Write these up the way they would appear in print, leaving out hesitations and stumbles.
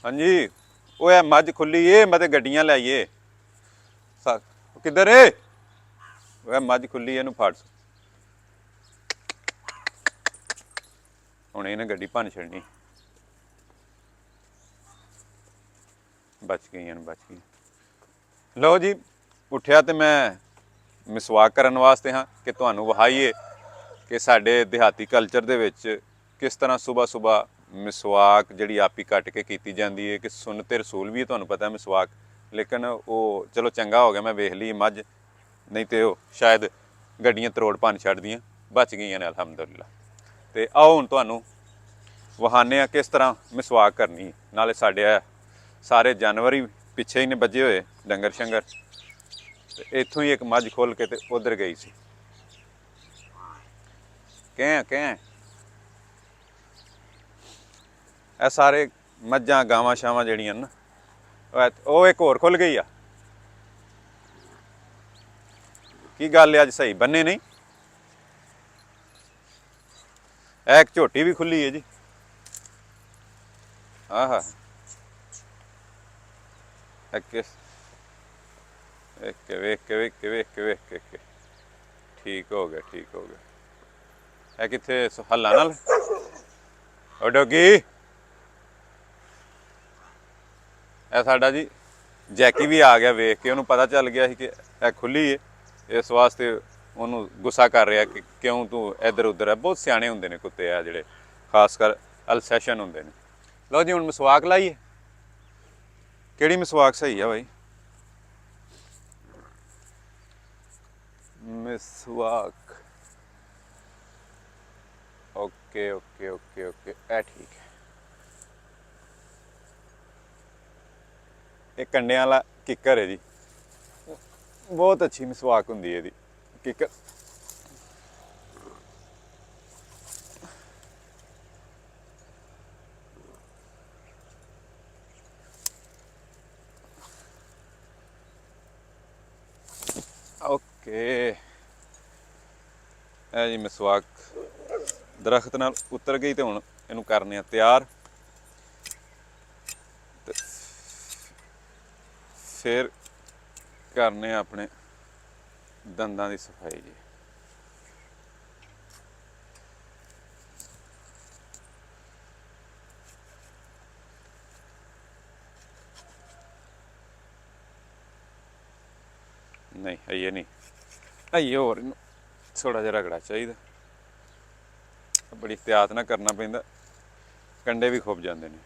हाँ जी। वो है मज खुली है मैं गड्डियां लाइए किधर है वह मज खुली है फड़ हूँ इन्हें गड्डी भन छड़नी बच गई लो जी उठिया तो मैं मिसवाक करन वास्ते हाँ कि तुहानू विखाईए कि साडे देहाती कल्चर दे विच किस तरह सुबह सुबह मिसवाक जिहड़ी आपी कट के कीती जाती है कि सुन्नते रसूल भी तुहानू पता है मिसवाक लेकिन वो चलो चंगा हो गया मैं वेख ली मझ नहीं तो शायद गड्डियां तरोड़ भन छड्डदियां बच गई ने अलहमदुलिल्लाह। तो आओ हुण तुहानू विखाने आ किस तरह मिसवाक करनी नाले साडे सारे जानवर ही पिछे ही ने बजे हुए डंगर शंगर इत्थों ही एक मझ खोल के ते उधर गई सी कैं ਇਹ ਸਾਰੇ ਮੱਝਾਂ ਗਾਵਾਂ ਸ਼ਾਵਾਂ ਜਿਹੜੀਆਂ ਨਾ ਉਹ ਇੱਕ ਹੋਰ ਖੁੱਲ ਗਈ ਆ ਕੀ ਗੱਲ ਹੈ ਅੱਜ ਸਹੀ ਬੰਨੇ ਨਹੀਂ ਇਹ ਇੱਕ ਝੋਟੀ ਵੀ ਖੁੱਲੀ ਹੈ ਜੀ ਆਹਾ ਵੇਖ ਕੇ ਠੀਕ ਹੋ ਗਿਆ ਇਹ ਕਿੱਥੇ ਹੱਲਾਂ ਨਾਲ ਉਹ ਡੋਗੀ ਇਹ ਸਾਡਾ ਜੀ ਜੈਕੀ ਵੀ ਆ ਗਿਆ ਵੇਖ ਕੇ ਉਹਨੂੰ ਪਤਾ ਚੱਲ ਗਿਆ ਸੀ ਕਿ ਇਹ ਖੁੱਲੀ ਹੈ ਇਸ ਵਾਸਤੇ ਉਹਨੂੰ ਗੁੱਸਾ ਕਰ ਰਿਹਾ ਕਿ ਕਿਉਂ ਤੂੰ ਇੱਧਰ ਉੱਧਰ ਹੈ ਬਹੁਤ ਸਿਆਣੇ ਹੁੰਦੇ ਨੇ ਕੁੱਤੇ ਆ ਜਿਹੜੇ ਖਾਸ ਕਰ ਅਲਸੈਸ਼ਨ ਹੁੰਦੇ ਨੇ। ਲਓ ਜੀ ਹੁਣ ਮਿਸਵਾਕ ਲਾਈਏ ਕਿਹੜੀ ਮਿਸਵਾਕ ਸਹੀ ਆ ਬਾਈ ਮਿਸਵਾਕ ਓਕੇ ਇਹ ਠੀਕ ਹੈ ਇਹ ਕੰਡਿਆਂ ਵਾਲਾ ਕਿੱਕਰ ਹੈ ਜੀ ਬਹੁਤ ਅੱਛੀ ਮਿਸਵਾਕ ਹੁੰਦੀ ਹੈ ਇਹਦੀ ਕਿੱਕਰ ਓਕੇ ਇਹ ਜੀ ਮਿਸਵਾਕ ਦਰਖਤ ਨਾਲ ਉਤਰ ਗਈ ਤੇ ਹੁਣ ਇਹਨੂੰ ਕਰਨੇ ਆ ਤਿਆਰ ਫਿਰ ਕਰਨੇ ਆਪਣੇ ਦੰਦਾਂ ਦੀ ਸਫਾਈ ਜੀ ਨਹੀਂ ਨਹੀਂ ਅਈਏ ਹੋਰ ਇਹਨੂੰ ਥੋੜਾ ਜਿਹਾ ਰਗੜਾ ਚਾਹੀਦਾ ਬੜੀ ਇhtiyਾਤ ਨਾਲ ਕਰਨਾ ਪੈਂਦਾ ਕੰਡੇ ਵੀ ਖੁੱਭ ਜਾਂਦੇ ਨੇ।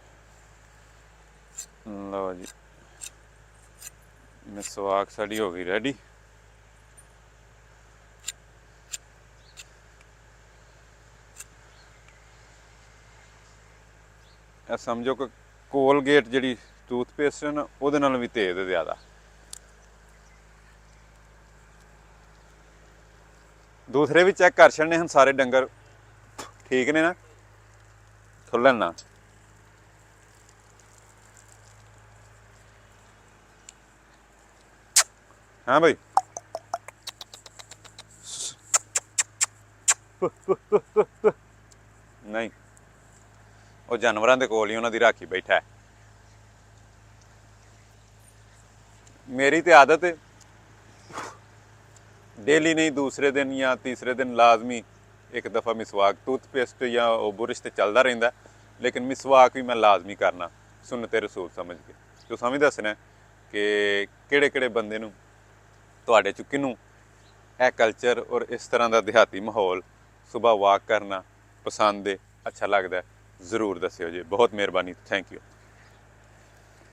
ਲਓ ਜੀ ਮਿਸਵਾਕ ਸਾਡੀ ਹੋ ਗਈ ਰੈਡੀ ਇਹ ਸਮਝੋ ਕਿ ਕੋਲਗੇਟ ਜਿਹੜੀ ਟੂਥਪੇਸਟ ਹੈ ਨਾ ਉਹਦੇ ਨਾਲ ਵੀ ਤੇਜ਼ ਜ਼ਿਆਦਾ ਦੂਸਰੇ ਵੀ ਚੈੱਕ ਕਰ ਛੱਡਨੇ ਹਨ ਸਾਰੇ ਡੰਗਰ ਠੀਕ ਨੇ ਨਾ ਖੁੱਲਣ ਨਾ हाँ भाई नहीं वो जानवरों के कोल ही उन्होंने राखी बैठा है मेरी तो आदत है डेली नहीं दूसरे दिन या तीसरे दिन लाजमी एक दफ़ा मिसवाक टूथपेस्ट या बुरश तो चलता रहिंदा लेकिन मिसवाक भी मैं लाजमी करना सुन्नते रसूल समझ के तो समझ दसना कि किहड़े बंदे नूं ਤੁਹਾਡੇ ਚ ਕਿਹਨੂੰ ਇਹ ਕਲਚਰ ਔਰ ਇਸ ਤਰ੍ਹਾਂ ਦਾ ਦਿਹਾਤੀ ਮਾਹੌਲ ਸੁਬਾਹ ਵਾਕ ਕਰਨਾ ਪਸੰਦ ਹੈ ਅੱਛਾ ਲੱਗਦਾ ਜ਼ਰੂਰ ਦੱਸਿਓ ਜੀ ਬਹੁਤ ਮਿਹਰਬਾਨੀ ਥੈਂਕ ਯੂ।